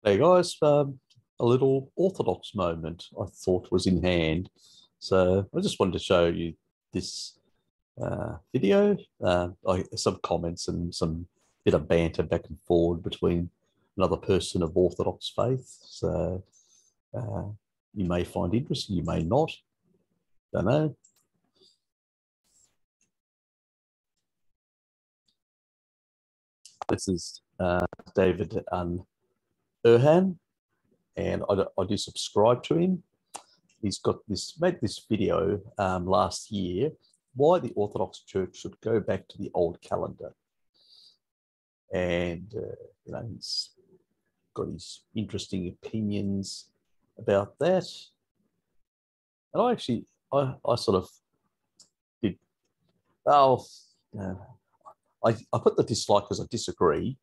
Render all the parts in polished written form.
Hey guys, a little Orthodox moment I thought was in hand. So I just wanted to show you this video, some comments and some bit of banter back and forward between another person of Orthodox faith. So uh, you may find interesting, you may not, don't know. This is David Erhan, and I do subscribe to him. He's got made this video last year why the Orthodox Church should go back to the old calendar, and he's got his interesting opinions about that. And I sort of did. Oh, uh, I put the dislike because I disagree.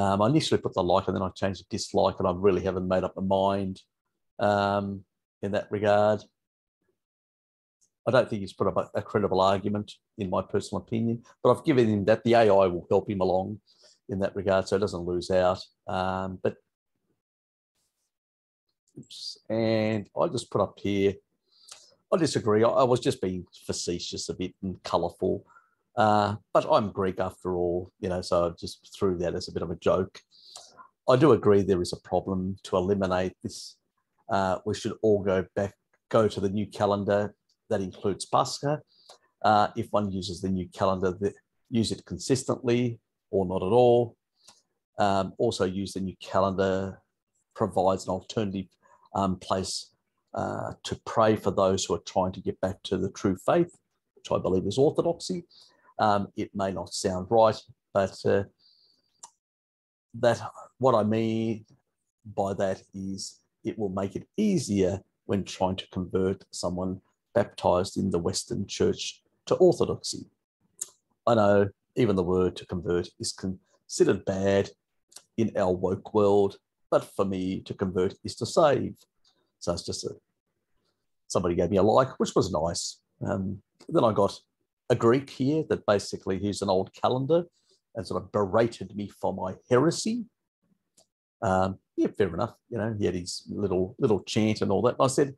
I initially put the like and then I changed the dislike, and I really haven't made up my mind in that regard. I don't think he's put up a credible argument, in my personal opinion, but I've given him that the AI will help him along in that regard, so he doesn't lose out. And I just put up here, I disagree. I was just being facetious a bit and colourful, but I'm Greek after all, so I just threw that as a bit of a joke. I do agree there is a problem to eliminate this. We should all go to the new calendar that includes Pascha. If one uses the new calendar, use it consistently or not at all. Also use the new calendar, provides an alternative place to pray for those who are trying to get back to the true faith, which I believe is Orthodoxy. It may not sound right, but what I mean by that is it will make it easier when trying to convert someone baptized in the Western Church to Orthodoxy. I know even the word to convert is considered bad in our woke world, but for me, to convert is to save. So it's just somebody gave me a like, which was nice. Then I got a Greek here that basically he's an old calendar and sort of berated me for my heresy. Yeah, fair enough. He had his little chant and all that. And I said,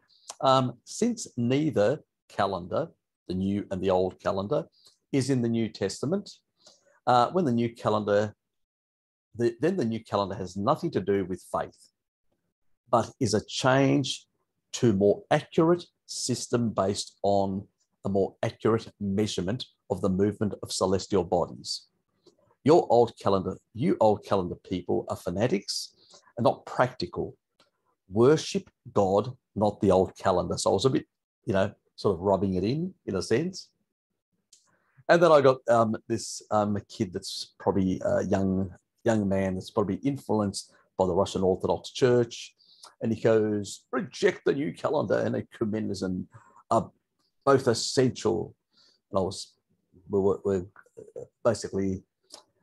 since neither calendar, the new and the old calendar, is in the New Testament, when the new calendar, then the new calendar has nothing to do with faith, but is a change to a more accurate system based on a more accurate measurement of the movement of celestial bodies. You old calendar people are fanatics and not practical. Worship God, not the old calendar. So I was a bit, sort of rubbing it in a sense. And then I got this kid that's probably a young man that's probably influenced by the Russian Orthodox Church. And he goes, reject the new calendar and ecumenism are both essential. And we're basically,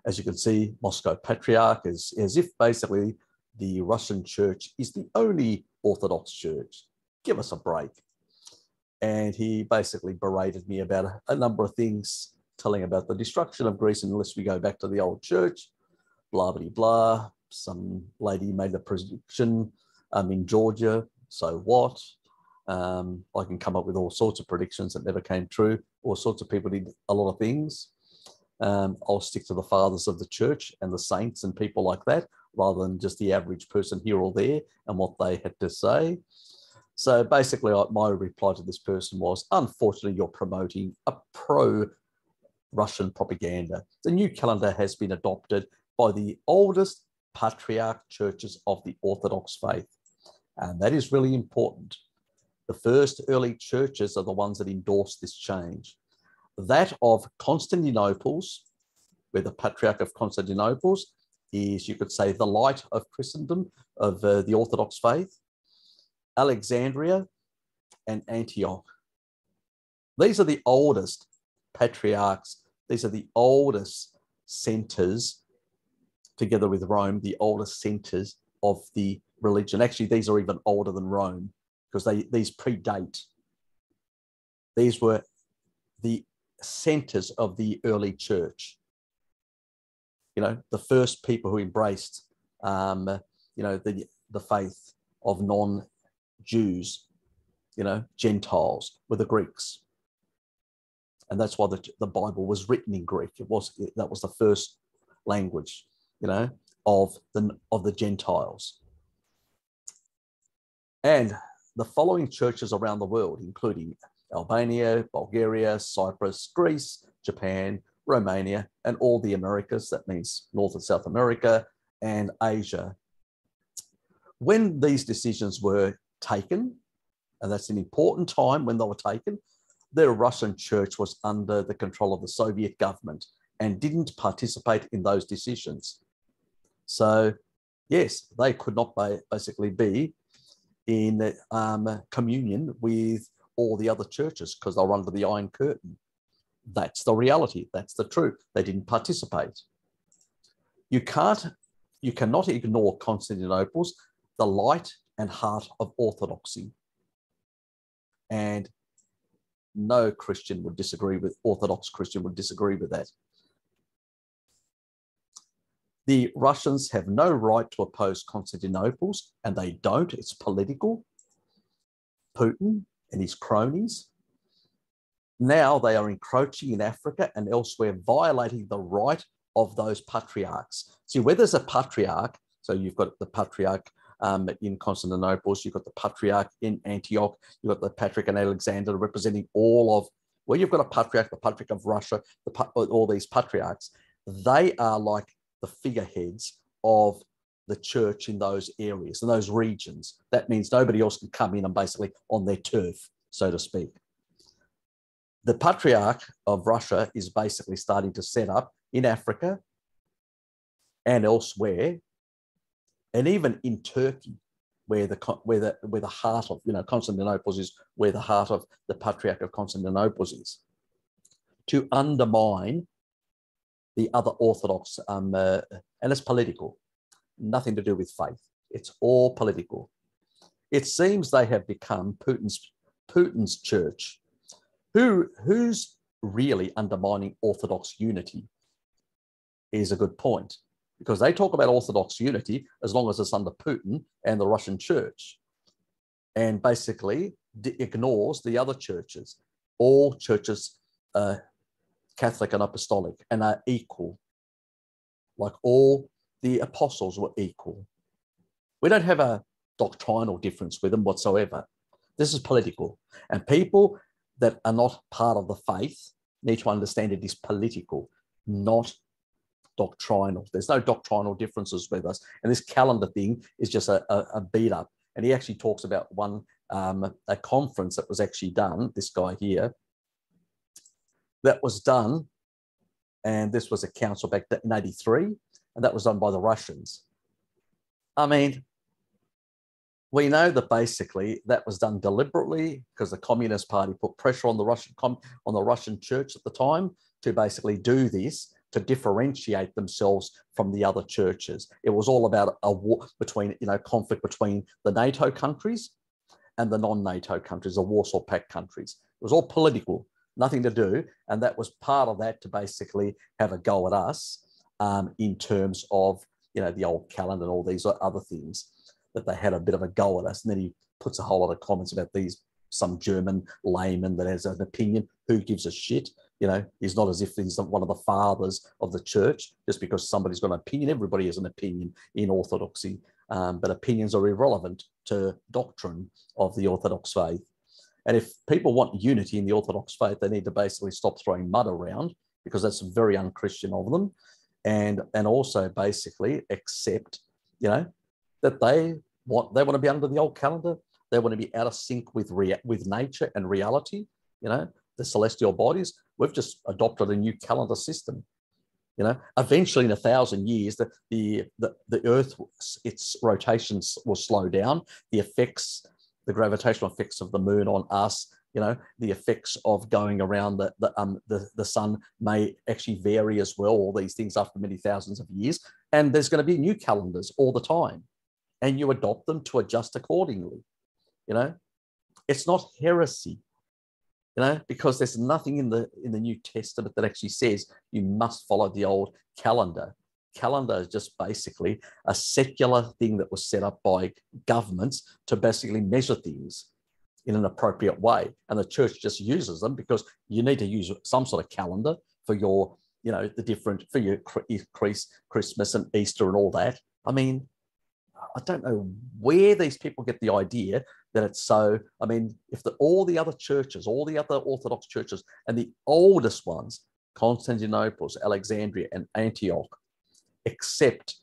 as you can see, Moscow Patriarch is as if basically the Russian Church is the only Orthodox Church. Give us a break. And he basically berated me about a number of things, telling about the destruction of Greece unless we go back to the old church, blah, blah, blah. Some lady made a prediction in Georgia, so what? I can come up with all sorts of predictions that never came true. All sorts of people did a lot of things. I'll stick to the fathers of the church and the saints and people like that, rather than just the average person here or there and what they had to say. So basically, my reply to this person was, unfortunately, you're promoting a pro-Russian propaganda. The new calendar has been adopted by the oldest patriarch churches of the Orthodox faith. And that is really important. The first early churches are the ones that endorsed this change. That of Constantinople's, where the Patriarch of Constantinople's is, you could say, the light of Christendom, of the Orthodox faith, Alexandria and Antioch. These are the oldest patriarchs. These are the oldest centers, together with Rome, the oldest centers of the religion. Actually, these are even older than Rome because these predate. These were the centers of the early church. The first people who embraced the faith of non-Jews, Gentiles, were the Greeks. And that's why the Bible was written in Greek. That was the first language, of the Gentiles. And the following churches around the world, including Albania, Bulgaria, Cyprus, Greece, Japan, Romania, and all the Americas, that means North and South America, and Asia. When these decisions were taken, and that's an important time when they were taken, the Russian church was under the control of the Soviet government and didn't participate in those decisions. So, yes, they could not basically be in communion with all the other churches because they were under the Iron Curtain. That's the reality. That's the truth. They didn't participate. You cannot ignore Constantinople's the light and heart of Orthodoxy. And no Christian would disagree with, Orthodox Christian would disagree with that. The Russians have no right to oppose Constantinople's, and they don't. It's political. Putin and his cronies. Now they are encroaching in Africa and elsewhere, violating the right of those patriarchs. See, where there's a patriarch, so you've got the patriarch in Constantinople, you've got the patriarch in Antioch, you've got the patriarch in Alexander representing all of, where you've got a patriarch, the patriarch of Russia, all these patriarchs, they are like the figureheads of the church in those areas, in those regions. That means nobody else can come in and basically on their turf, so to speak. The Patriarch of Russia is basically starting to set up in Africa and elsewhere, and even in Turkey, where the heart of Constantinople is, where the heart of the Patriarch of Constantinople is, to undermine the other Orthodox, and it's political, nothing to do with faith. It's all political. It seems they have become Putin's church. Who's really undermining Orthodox unity is a good point, because they talk about Orthodox unity as long as it's under Putin and the Russian church, and basically ignores the other churches. All churches are Catholic and Apostolic and are equal, like all the apostles were equal. We don't have a doctrinal difference with them whatsoever. This is political, and people that are not part of the faith need to understand it is political, not doctrinal. There's no doctrinal differences with us. And this calendar thing is just a beat up. And he actually talks about a conference that was actually done, this guy here, that was done, and this was a council back in 83, and that was done by the Russians. I mean, we know that basically that was done deliberately because the Communist Party put pressure on the Russian church at the time to basically do this, to differentiate themselves from the other churches. It was all about a war between, conflict between the NATO countries and the non-NATO countries, the Warsaw Pact countries. It was all political, nothing to do. And that was part of that, to basically have a go at us in terms of, the old calendar and all these other things, that they had a bit of a go at us. And then he puts a whole lot of comments about some German layman that has an opinion. Who gives a shit? He's not as if he's one of the fathers of the church just because somebody's got an opinion. Everybody has an opinion in Orthodoxy, but opinions are irrelevant to doctrine of the Orthodox faith. And if people want unity in the Orthodox faith, they need to basically stop throwing mud around, because that's very unchristian of them, and also basically accept, that they want to be under the old calendar. They want to be out of sync with nature and reality. The celestial bodies. We've just adopted a new calendar system. Eventually in 1,000 years, the Earth, its rotations will slow down. The gravitational effects of the moon on us, the effects of going around the sun may actually vary as well. All these things after many thousands of years, and there's going to be new calendars all the time, and you adopt them to adjust accordingly. It's not heresy. Because there's nothing in the New Testament that actually says you must follow the old calendar. calendar is just basically a secular thing that was set up by governments to basically measure things in an appropriate way. And the church just uses them because you need to use some sort of calendar for your, the different, for your Christmas and Easter and all that. I mean, I don't know where these people get the idea that it's so. I mean, if all the other churches, all the other Orthodox churches, and the oldest ones, Constantinople, Alexandria, and Antioch, accept,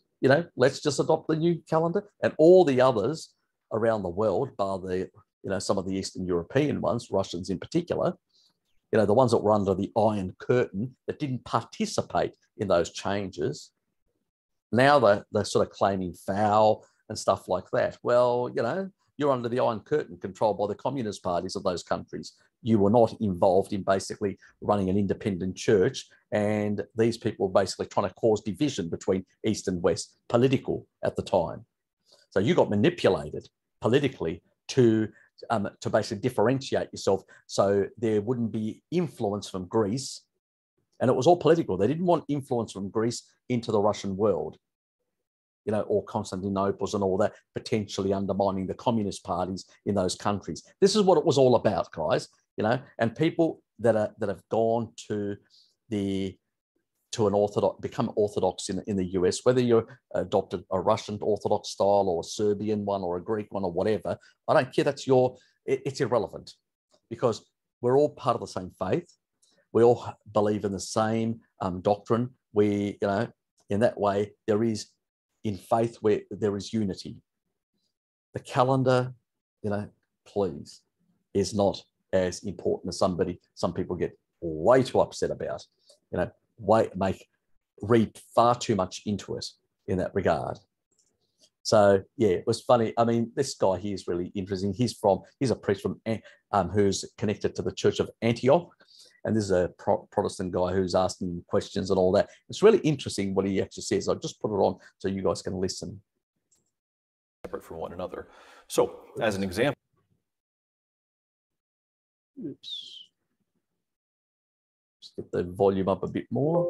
let's just adopt the new calendar, and all the others around the world, bar the, some of the Eastern European ones, Russians in particular, the ones that were under the Iron Curtain that didn't participate in those changes. Now they're sort of claiming foul and stuff like that. Well, you're under the Iron Curtain controlled by the communist parties of those countries. You were not involved in basically running an independent church. And these people were basically trying to cause division between East and West, political at the time. So you got manipulated politically to basically differentiate yourself so there wouldn't be influence from Greece. And it was all political. They didn't want influence from Greece into the Russian world, or Constantinople's and all that, potentially undermining the communist parties in those countries. This is what it was all about, guys, and people that have gone to an Orthodox, become Orthodox in the US, whether you're adopted a Russian Orthodox style or a Serbian one or a Greek one or whatever, I don't care. It's irrelevant because we're all part of the same faith. We all believe in the same doctrine. We, in that way, there is, in faith, where there is unity. The calendar, please, is not as important as some people get way too upset about. Read far too much into it in that regard. So yeah, it was funny. I mean, this guy here is really interesting. He's a priest from who's connected to the Church of Antioch, and this is a Protestant guy who's asking questions and all that. It's really interesting what he actually says. I'll just put it on so you guys can listen. Separate from one another. So, as an example. Oops. Just get the volume up a bit more.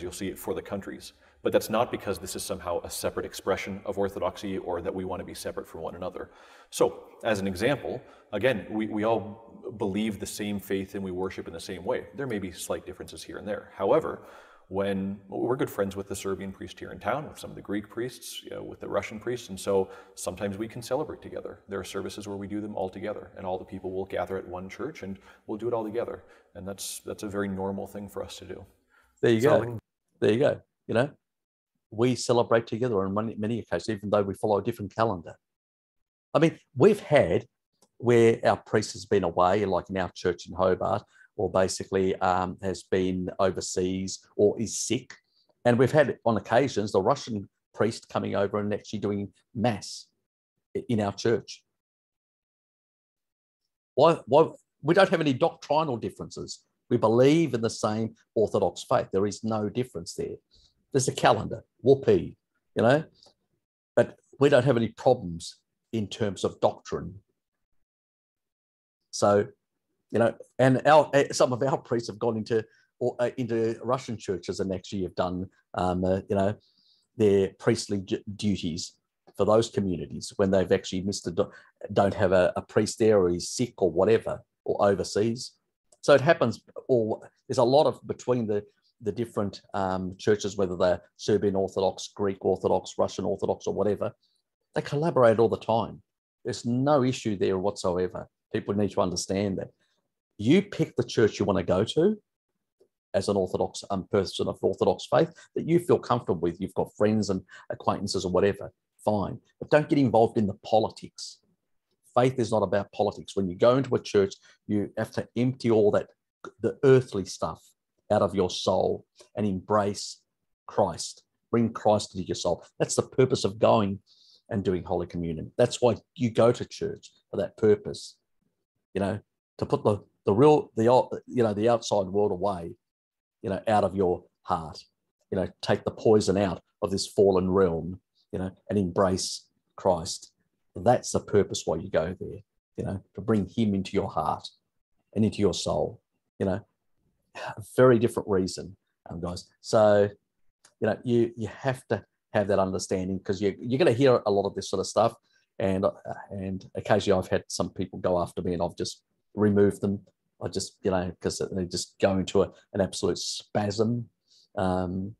You'll see it for the countries. But that's not because this is somehow a separate expression of Orthodoxy or that we want to be separate from one another. So, as an example, again, we all believe the same faith and we worship in the same way. There may be slight differences here and there. However, when we're good friends with the Serbian priest here in town, with some of the Greek priests, with the Russian priests, and so sometimes we can celebrate together. There are services where we do them all together, and all the people will gather at one church and we'll do it all together. And that's a very normal thing for us to do. There you go. There you go. We celebrate together on many occasions, even though we follow a different calendar. I mean, we've had where our priest has been away, like in our church in Hobart, or basically has been overseas or is sick. And we've had, on occasions, the Russian priest coming over and actually doing mass in our church. Why? We don't have any doctrinal differences. We believe in the same Orthodox faith. There is no difference there. There's a calendar, whoopee, but we don't have any problems in terms of doctrine. So, and some of our priests have gone into Russian churches and actually have done, their priestly duties for those communities when they've actually don't have a priest there, or he's sick or whatever, or overseas. So it happens. There's a lot of between the different churches, whether they're Serbian Orthodox, Greek Orthodox, Russian Orthodox, or whatever. They collaborate all the time. There's no issue there whatsoever. People need to understand that. You pick the church you want to go to as an Orthodox person of Orthodox faith that you feel comfortable with. You've got friends and acquaintances or whatever, fine. But don't get involved in the politics. Faith is not about politics. When you go into a church, you have to empty all that, the earthly stuff, out of your soul and embrace Christ. Bring Christ into your soul. That's the purpose of going and doing Holy Communion. That's why you go to church, for that purpose. To put the outside world away, out of your heart. Take the poison out of this fallen realm, and embrace Christ. That's the purpose why you go there, to bring him into your heart and into your soul, a very different reason, guys. So, you have to have that understanding, because you're going to hear a lot of this sort of stuff. And occasionally I've had some people go after me and I've just removed them. I just, because they just go into an absolute spasm, calling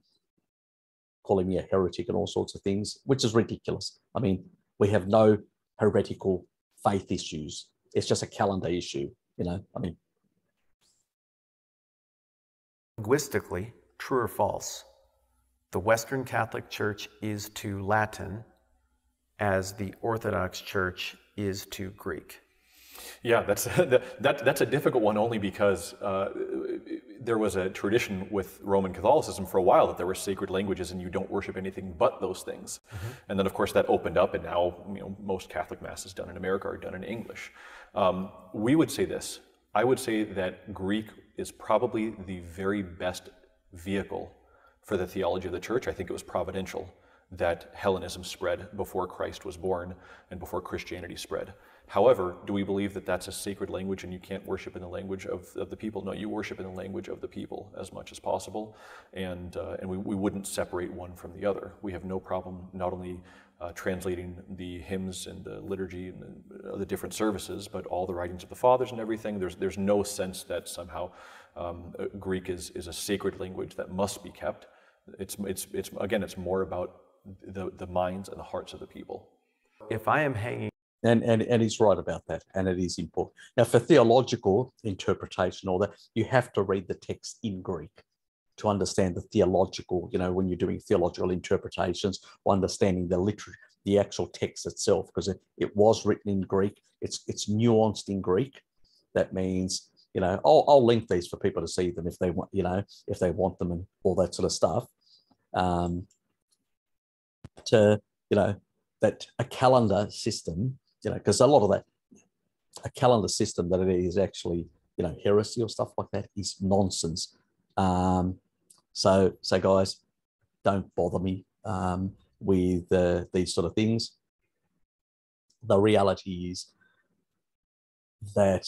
me a heretic and all sorts of things, which is ridiculous. I mean, we have no heretical faith issues. It's just a calendar issue, I mean. Linguistically, true or false? The Western Catholic Church is to Latin as the Orthodox Church is to Greek. Yeah, that's a difficult one, only because there was a tradition with Roman Catholicism for a while that there were sacred languages and you don't worship anything but those things. Mm-hmm. And then, of course, that opened up, and now most Catholic masses done in America are done in English. We would say this. I would say that Greek is probably the very best vehicle for the theology of the church. I think it was providential that Hellenism spread before Christ was born and before Christianity spread. However, do we believe that that's a sacred language and you can't worship in the language of the people? No, you worship in the language of the people as much as possible, and we wouldn't separate one from the other. We have no problem not only translating the hymns and the liturgy and the different services, but all the writings of the fathers and everything. There's no sense that somehow Greek is a sacred language that must be kept. It's more about the minds and the hearts of the people. If I am hanging, and he's right about that, and it is important. Now, for theological interpretation, all that, you have to read the text in Greek to understand the theological. When you're doing theological interpretations, or understanding the literature, the actual text itself, because it was written in Greek. It's nuanced in Greek. That means, I'll link these for people to see them if they want, if they want them, and all that sort of stuff. That a calendar system, because a lot of that, a calendar system that it is actually, heresy or stuff like that is nonsense. So guys, don't bother me with these sort of things. The reality is that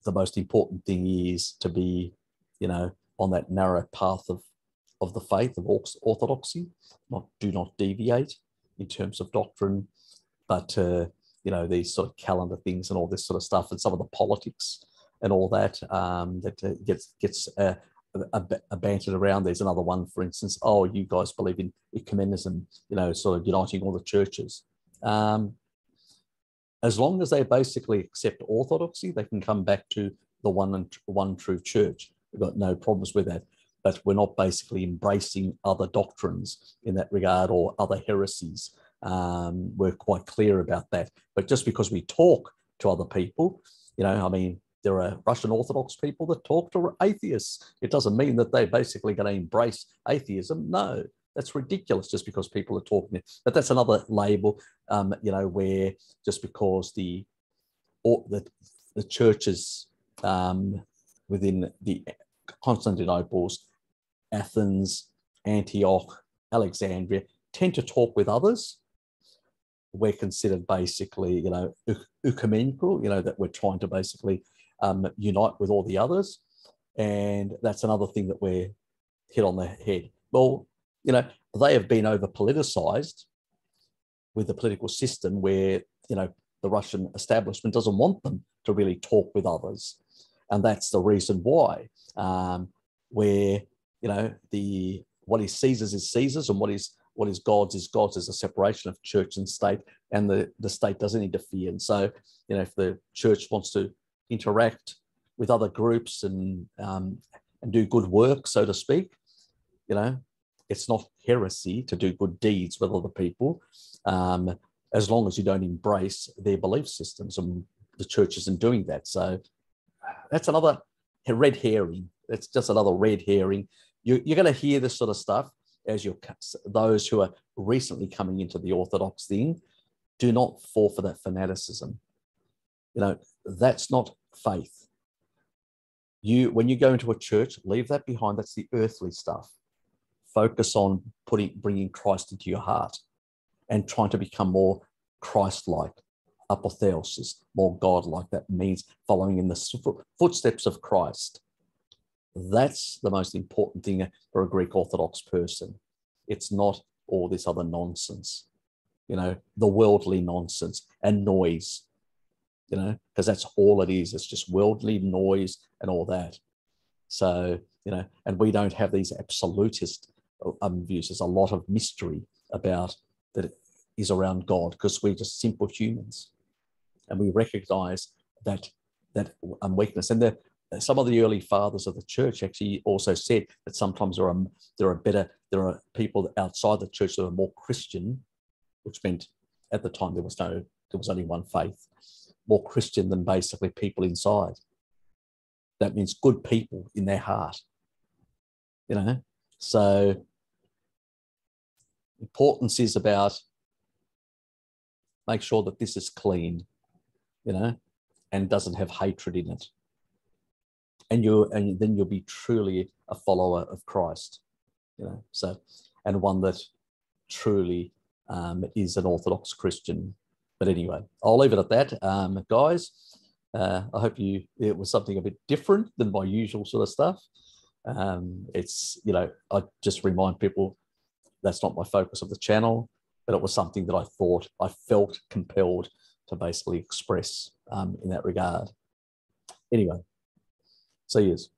the most important thing is to be, on that narrow path of the faith of orthodoxy. Do not deviate in terms of doctrine, but these sort of calendar things and all this sort of stuff, and some of the politics and all that that gets bantered around. There's another one, for instance. Oh, you guys believe in ecumenism, sort of uniting all the churches. As long as they basically accept orthodoxy, they can come back to the one true church. We've got no problems with that. But we're not basically embracing other doctrines in that regard, or other heresies. We're quite clear about that. But just because we talk to other people, there are Russian Orthodox people that talk to atheists. It doesn't mean that they're basically going to embrace atheism. No, that's ridiculous, just because people are talking. But that's another label, where just because the churches within the Constantinople's, Athens, Antioch, Alexandria tend to talk with others, we're considered basically, ecumenical, that we're trying to basically unite with all the others. And that's another thing that we're hit on the head. Well, they have been over politicized with the political system where, the Russian establishment doesn't want them to really talk with others. And that's the reason why, where, what is Caesar's is Caesar's, and what is God's is God's. There's a separation of church and state, and the state doesn't interfere. And so, if the church wants to interact with other groups and do good work, so to speak, it's not heresy to do good deeds with other people, as long as you don't embrace their belief systems, and the church isn't doing that. So that's another red herring. It's just another red herring. You're going to hear this sort of stuff as those who are recently coming into the Orthodox thing. Do not fall for that fanaticism. That's not faith. When you go into a church, leave that behind. That's the earthly stuff. Focus on bringing Christ into your heart and trying to become more Christ-like. Apotheosis, more God-like. That means following in the footsteps of Christ. That's the most important thing for a Greek Orthodox person. It's not all this other nonsense, the worldly nonsense and noise, because that's all it is. It's just worldly noise and all that. So, and we don't have these absolutist views. There's a lot of mystery about that is around God, because we're just simple humans, and we recognize that weakness. And some of the early fathers of the church actually also said that sometimes there are people outside the church that are more Christian, which meant at the time there was only one faith, more Christian than basically people inside. That means good people in their heart, So importance is about make sure that this is clean, and doesn't have hatred in it. And then you'll be truly a follower of Christ, So, and one that truly is an Orthodox Christian. But anyway, I'll leave it at that, guys. I hope it was something a bit different than my usual sort of stuff. It's, I just remind people that's not my focus of the channel, but it was something that I felt compelled to basically express in that regard. Anyway, see yous.